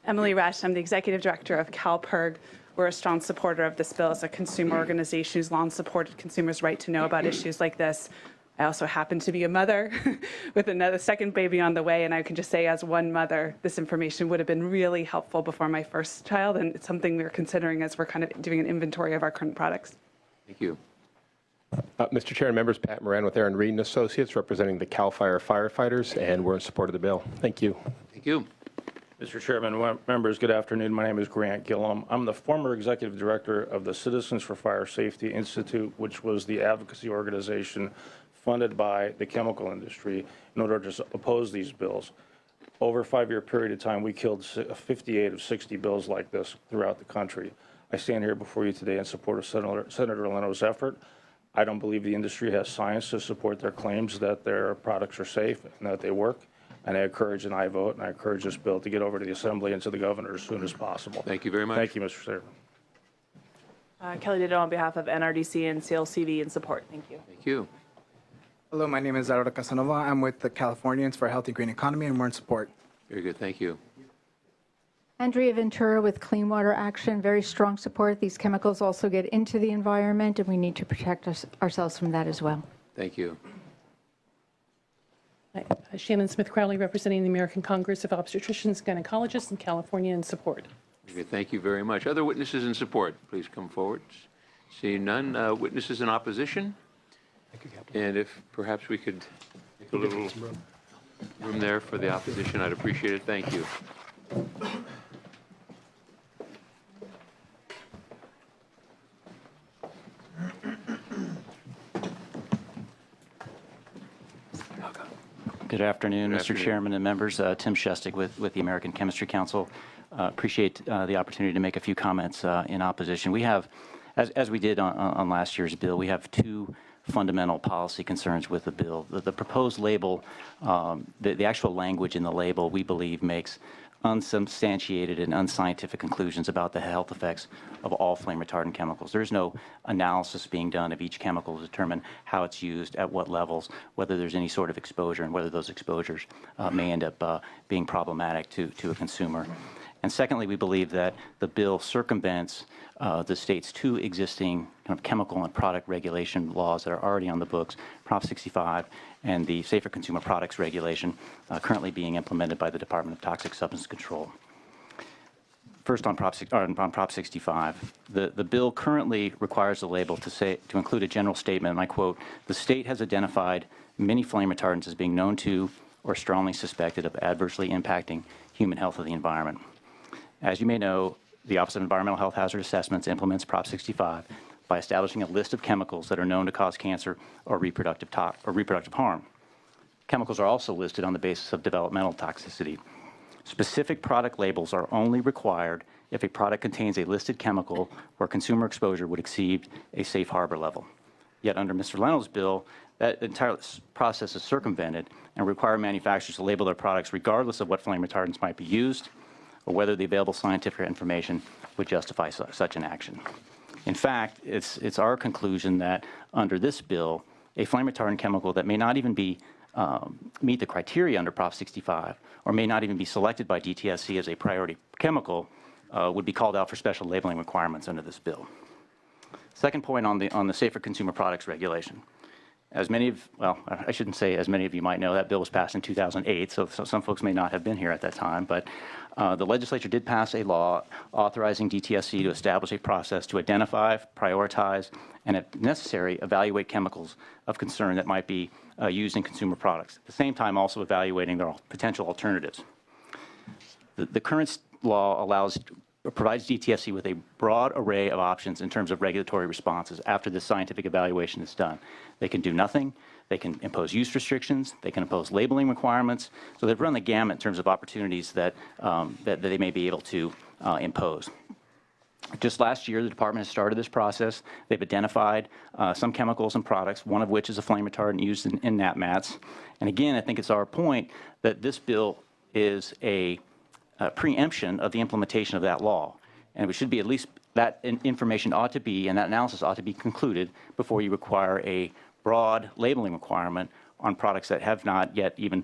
Emily Resch. I'm the Executive Director of CalPERG. We're a strong supporter of this bill as a consumer organization who's long supported consumers' right to know about issues like this. I also happen to be a mother with another second baby on the way, and I can just say as one mother, this information would have been really helpful before my first child, and it's something we're considering as we're kind of doing an inventory of our current products. Thank you. Mr. Chair and members, Pat Moran with Aaron Reed and Associates representing the CAL FIRE firefighters, and we're in support of the bill. Thank you. Thank you. Mr. Chairman, members, good afternoon. My name is Grant Gillum. I'm the former executive director of the Citizens for Fire Safety Institute, which was the advocacy organization funded by the chemical industry in order to oppose these bills. Over a 5-year period of time, we killed 58 of 60 bills like this throughout the country. I stand here before you today in support of Senator Leno's effort. I don't believe the industry has science to support their claims that their products are safe and that they work. And I encourage and I vote, and I encourage this bill to get over to the Assembly and to the Governor as soon as possible. Thank you very much. Thank you, Mr. Chairman. Kelly Ditto on behalf of NRDC and CLCV in support. Thank you. Thank you. Hello, my name is Zaroda Casanova. I'm with the Californians for a Healthy Green Economy, and we're in support. Very good. Thank you. Andrea Ventura with Clean Water Action, very strong support. These chemicals also get into the environment, and we need to protect ourselves from that as well. Thank you. Hi, Shannon Smith Crowley, representing the American Congress of Obstetricians and Gynecologists in California, in support. Okay, thank you very much. Other witnesses in support, please come forward. Seeing none, witnesses in opposition? And if perhaps we could make a little room there for the opposition, I'd appreciate it. Thank you. Good afternoon, Mr. Chairman and members. Tim Shestak with the American Chemistry Council. Appreciate the opportunity to make a few comments in opposition. We have, as we did on last year's bill, we have two fundamental policy concerns with the bill. The proposed label, the actual language in the label, we believe makes unsubstantiated and unscientific conclusions about the health effects of all flame retardant chemicals. There's no analysis being done of each chemical to determine how it's used, at what levels, whether there's any sort of exposure, and whether those exposures may end up being problematic to a consumer. And secondly, we believe that the bill circumvents the state's two existing kind of chemical and product regulation laws that are already on the books, Prop 65 and the Safer Consumer Products Regulation, currently being implemented by the Department of Toxic Substance Control. First on Prop 65, the bill currently requires the label to include a general statement, and I quote, "The state has identified many flame retardants as being known to or strongly suspected of adversely impacting human health or the environment." As you may know, the Office of Environmental Health Hazard Assessments implements Prop 65 by establishing a list of chemicals that are known to cause cancer or reproductive harm. Chemicals are also listed on the basis of developmental toxicity. Specific product labels are only required if a product contains a listed chemical where consumer exposure would exceed a safe harbor level. Yet under Mr. Leno's bill, that entire process is circumvented and require manufacturers to label their products regardless of what flame retardants might be used or whether the available scientific information would justify such an action. In fact, it's our conclusion that under this bill, a flame retardant chemical that may not even be meet the criteria under Prop 65 or may not even be selected by DTSC as a priority chemical would be called out for special labeling requirements under this bill. Second point on the Safer Consumer Products Regulation. As many of, well, I shouldn't say as many of you might know, that bill was passed in 2008, so some folks may not have been here at that time, but the legislature did pass a law authorizing DTSC to establish a process to identify, prioritize, and if necessary, evaluate chemicals of concern that might be used in consumer products. At the same time, also evaluating their potential alternatives. The current law provides DTSC with a broad array of options in terms of regulatory responses after this scientific evaluation is done. They can do nothing. They can impose use restrictions. They can impose labeling requirements. So they've run the gamut in terms of opportunities that they may be able to impose. Just last year, the department has started this process. They've identified some chemicals and products, one of which is a flame retardant used in nap mats. And again, I think it's our point that this bill is a preemption of the implementation of that law. And it should be at least that information ought to be, and that analysis ought to be concluded before you require a broad labeling requirement on products that have not yet even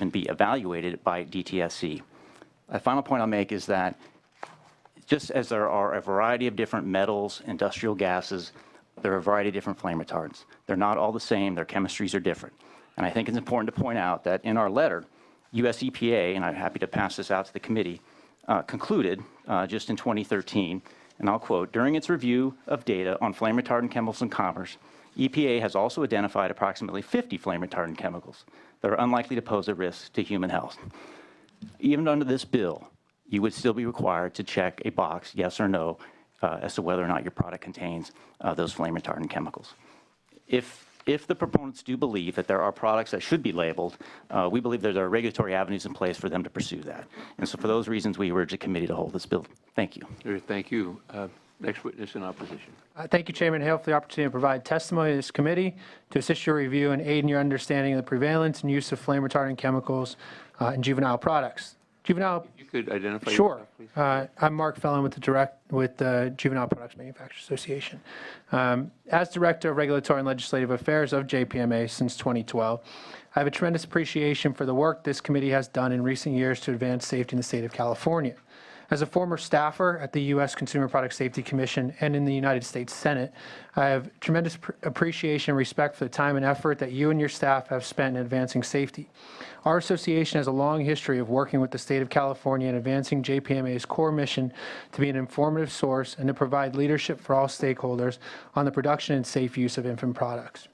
be evaluated by DTSC. A final point I'll make is that just as there are a variety of different metals, industrial gases, there are a variety of different flame retardants. They're not all the same. Their chemistries are different. And I think it's important to point out that in our letter, US EPA, and I'm happy to pass this out to the committee, concluded just in 2013, and I'll quote, during its review of data on flame retardant chemicals in commerce, EPA has also identified approximately 50 flame retardant chemicals that are unlikely to pose a risk to human health. Even under this bill, you would still be required to check a box, yes or no, as to whether or not your product contains those flame retardant chemicals. If the proponents do believe that there are products that should be labeled, we believe there are regulatory avenues in place for them to pursue that. And so for those reasons, we urge the committee to hold this bill. Thank you. Thank you. Next witness in opposition. Thank you, Chairman Hale, for the opportunity to provide testimony to this committee to assist your review and aid in your understanding of the prevalence and use of flame retardant chemicals in juvenile products. Juvenile. You could identify Sure. yourself, please. I'm Mark Fellon with the Juvenile Products Manufacturers Association. As Director of Regulatory and Legislative Affairs of JPMA since 2012, I have a tremendous appreciation for the work this committee has done in recent years to advance safety in the state of California. As a former staffer at the U.S. Consumer Product Safety Commission and in the United States Senate, I have tremendous appreciation and respect for the time and effort that you and your staff have spent in advancing safety. Our association has a long history of working with the state of California in advancing JPMA's core mission to be an informative source and to provide leadership for all stakeholders on the production and safe use of infant products.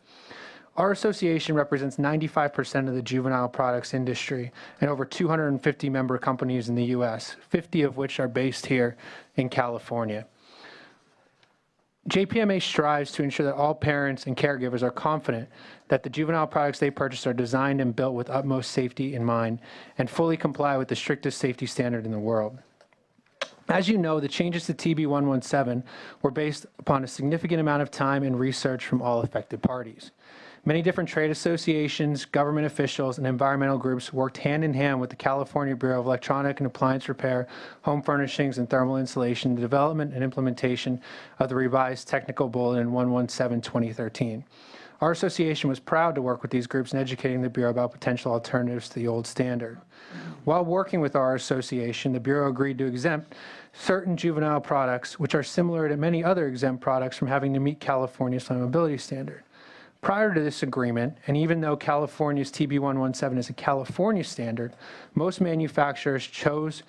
Our association represents 95% of the juvenile products industry and over 250 member companies in the U.S., 50 of which are based here in California. JPMA strives to ensure that all parents and caregivers are confident that the juvenile products they purchase are designed and built with utmost safety in mind and fully comply with the strictest safety standard in the world. As you know, the changes to TB 117 were based upon a significant amount of time and research from all affected parties. Many different trade associations, government officials, and environmental groups worked hand in hand with the California Bureau of Electronic and Appliance Repair, Home Furnishings, and Thermal Insulation in the development and implementation of the revised Technical Bulletin 117-2013. Our association was proud to work with these groups in educating the Bureau about potential alternatives to the old standard. While working with our association, the Bureau agreed to exempt certain juvenile products, which are similar to many other exempt products, from having to meet California's flammability standard. Prior to this agreement, and even though California's TB 117 is a California standard, most manufacturers chose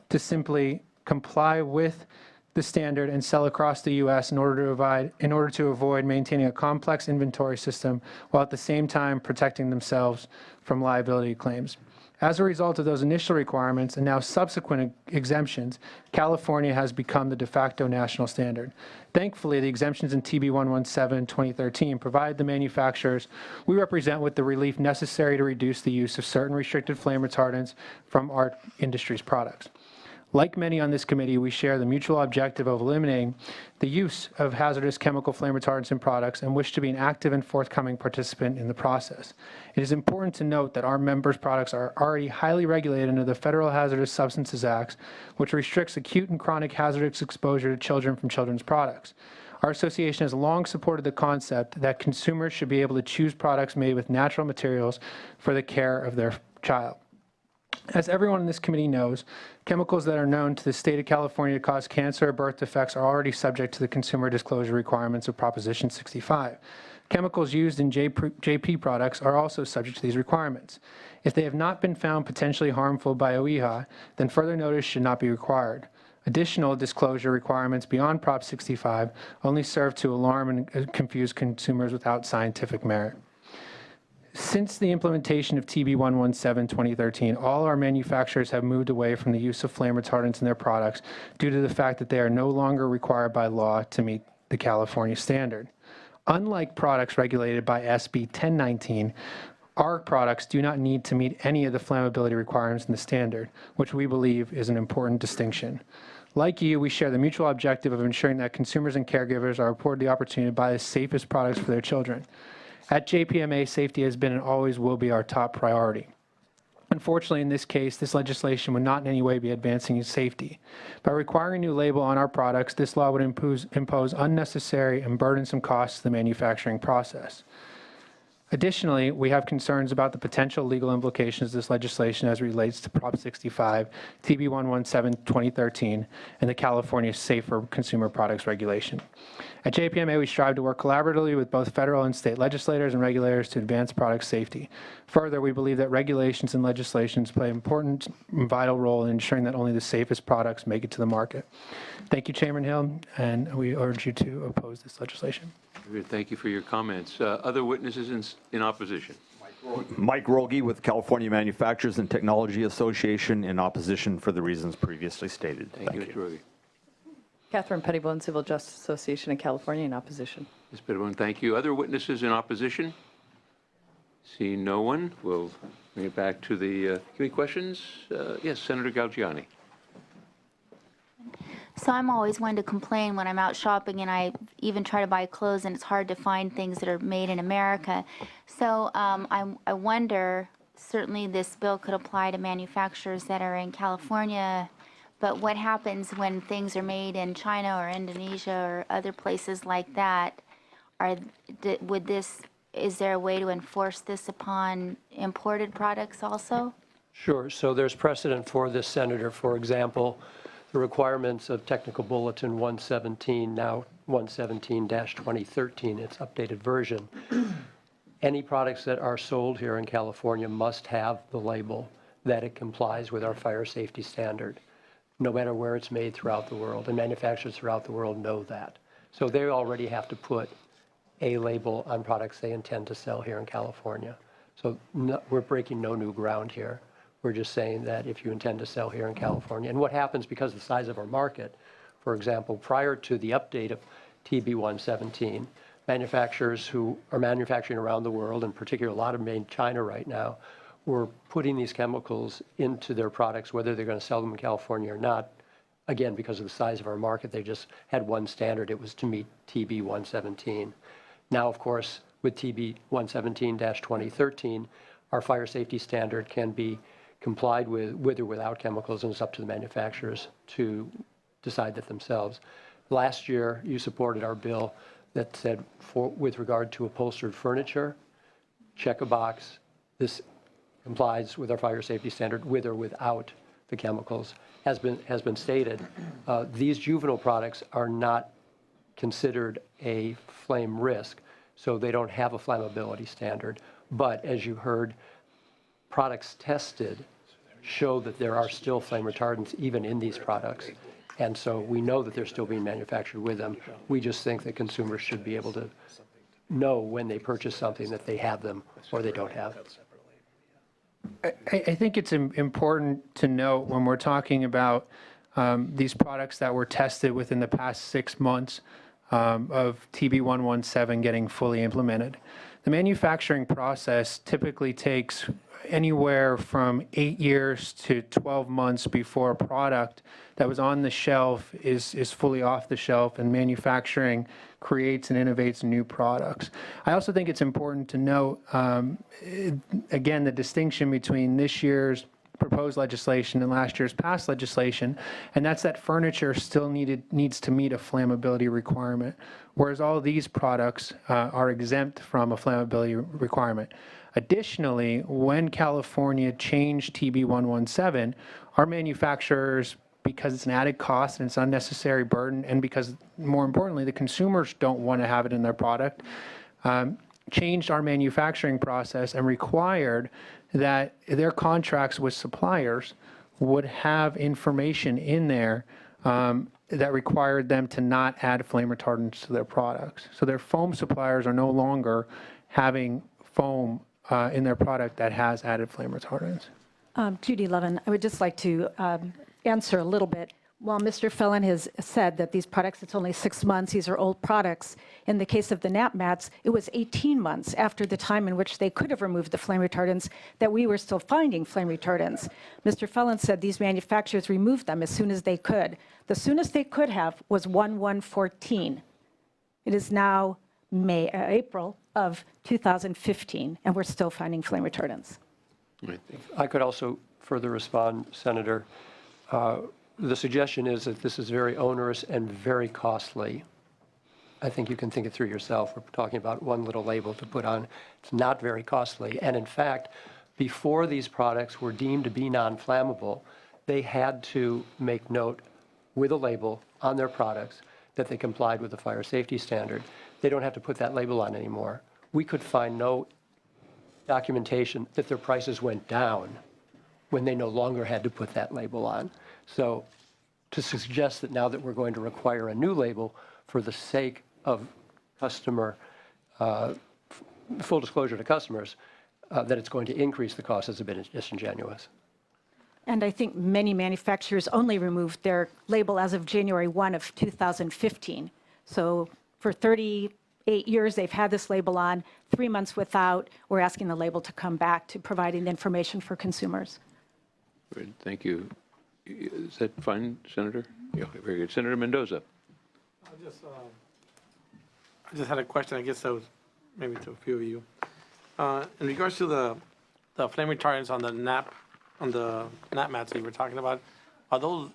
to simply comply with the standard and sell across the U.S. in order to avoid maintaining a complex inventory system while at the same time protecting themselves from liability claims. As a result of those initial requirements and now subsequent exemptions, California has become the de facto national standard. Thankfully, the exemptions in TB 117-2013 provide the manufacturers we represent with the relief necessary to reduce the use of certain restricted flame retardants from our industry's products. Like many on this committee, we share the mutual objective of eliminating the use of hazardous chemical flame retardants in products and wish to be an active and forthcoming participant in the process. It is important to note that our members' products are already highly regulated under the Federal Hazardous Substances Act, which restricts acute and chronic hazardous exposure to children from children's products. Our association has long supported the concept that consumers should be able to choose products made with natural materials for the care of their child. As everyone in this committee knows, chemicals that are known to the state of California to cause cancer or birth defects are already subject to the consumer disclosure requirements of Proposition 65. Chemicals used in JP products are also subject to these requirements. If they have not been found potentially harmful by OEHA, then further notice should not be required. Additional disclosure requirements beyond Prop 65 only serve to alarm and confuse consumers without scientific merit. Since the implementation of TB 117-2013, all our manufacturers have moved away from the use of flame retardants in their products due to the fact that they are no longer required by law to meet the California standard. Unlike products regulated by SB 1019, our products do not need to meet any of the flammability requirements in the standard, which we believe is an important distinction. Like you, we share the mutual objective of ensuring that consumers and caregivers are afforded the opportunity to buy the safest products for their children. At JPMA, safety has been and always will be our top priority. Unfortunately, in this case, this legislation would not in any way be advancing safety. By requiring a new label on our products, this law would impose unnecessary and burdensome costs to the manufacturing process. Additionally, we have concerns about the potential legal implications of this legislation as it relates to Prop 65, TB 117 2013, and the California Safer Consumer Products Regulation. At JPMA, we strive to work collaboratively with both federal and state legislators and regulators to advance product safety. Further, we believe that regulations and legislations play an important and vital role in ensuring that only the safest products make it to the market. Thank you, Chairman Hill, and we urge you to oppose this legislation. Thank you for your comments. Other witnesses in opposition? Mike Rolge with California Manufacturers and Technology Association in opposition for the reasons previously stated. Thank you, Mr. Rogi. Catherine Pettibone, Civil Justice Association of California, in opposition. Ms. Pettibone, thank you. Other witnesses in opposition? Seeing no one, we'll bring it back to the committee questions. Yes, Senator Galgiani. So I'm always one to complain when I'm out shopping and I even try to buy clothes and it's hard to find things that are made in America. So I wonder, certainly this bill could apply to manufacturers that are in California, but what happens when things are made in China or Indonesia or other places like that? Is there a way to enforce this upon imported products also? Sure. So there's precedent for this, Senator. For example, the requirements of Technical Bulletin 117, now 117-2013, its updated version. Any products that are sold here in California must have the label that it complies with our fire safety standard, no matter where it's made throughout the world. And manufacturers throughout the world know that. So they already have to put a label on products they intend to sell here in California. So we're breaking no new ground here. We're just saying that if you intend to sell here in California, and what happens because of the size of our market, for example, prior to the update of TB 117, manufacturers who are manufacturing around the world, in particular a lot of them in China right now, were putting these chemicals into their products, whether they're going to sell them in California or not. Again, because of the size of our market, they just had one standard. It was to meet TB 117. Now, of course, with TB 117-2013, our fire safety standard can be complied with or without chemicals, and it's up to the manufacturers to decide that themselves. Last year, you supported our bill that said, with regard to upholstered furniture, check a box. This complies with our fire safety standard with or without the chemicals. Has been stated, these juvenile products are not considered a flame risk, so they don't have a flammability standard. But as you heard, products tested show that there are still flame retardants even in these products. And so we know that they're still being manufactured with them. We just think that consumers should be able to know when they purchase something that they have them or they don't have. I think it's important to note when we're talking about these products that were tested within the past 6 months of TB 117 getting fully implemented. The manufacturing process typically takes anywhere from 8 years to 12 months before a product that was on the shelf is fully off the shelf, and manufacturing creates and innovates new products. I also think it's important to note, again, the distinction between this year's proposed legislation and last year's passed legislation, and that's that furniture still needs to meet a flammability requirement, whereas all these products are exempt from a flammability requirement. Additionally, when California changed TB 117, our manufacturers, because it's an added cost and it's an unnecessary burden, and because, more importantly, the consumers don't want to have it in their product, changed our manufacturing process and required that their contracts with suppliers would have information in there that required them to not add flame retardants to their products. So their foam suppliers are no longer having foam in their product that has added flame retardants. Judy Levin, I would just like to answer a little bit. While Mr. Felon has said that these products, it's only 6 months, these are old products. In the case of the nap mats, it was 18 months after the time in which they could have removed the flame retardants that we were still finding flame retardants. Mr. Felon said these manufacturers removed them as soon as they could. The soonest they could have was 1/1/14. It is now April of 2015, and we're still finding flame retardants. I could also further respond, Senator. The suggestion is that this is very onerous and very costly. I think you can think it through yourself. We're talking about one little label to put on. It's not very costly. And in fact, before these products were deemed to be non-flammable, they had to make note with a label on their products that they complied with the fire safety standard. They don't have to put that label on anymore. We could find no documentation that their prices went down when they no longer had to put that label on. So to suggest that now that we're going to require a new label for the sake of customer, full disclosure to customers, that it's going to increase the cost is a bit disingenuous. And I think many manufacturers only removed their label as of January 1 of 2015. So for 38 years, they've had this label on, 3 months without. We're asking the label to come back to providing the information for consumers. Good, thank you. Is that fine, Senator? Yeah, very good. Senator Mendoza. I just had a question, I guess that was maybe to a few of you. In regards to the flame retardants on the nap mats that you were talking about, are those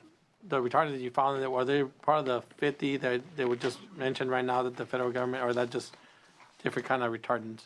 the retardants that you found, that were they part of the 50 that they were just mentioned right now that the federal government, or that just different kind of retardants?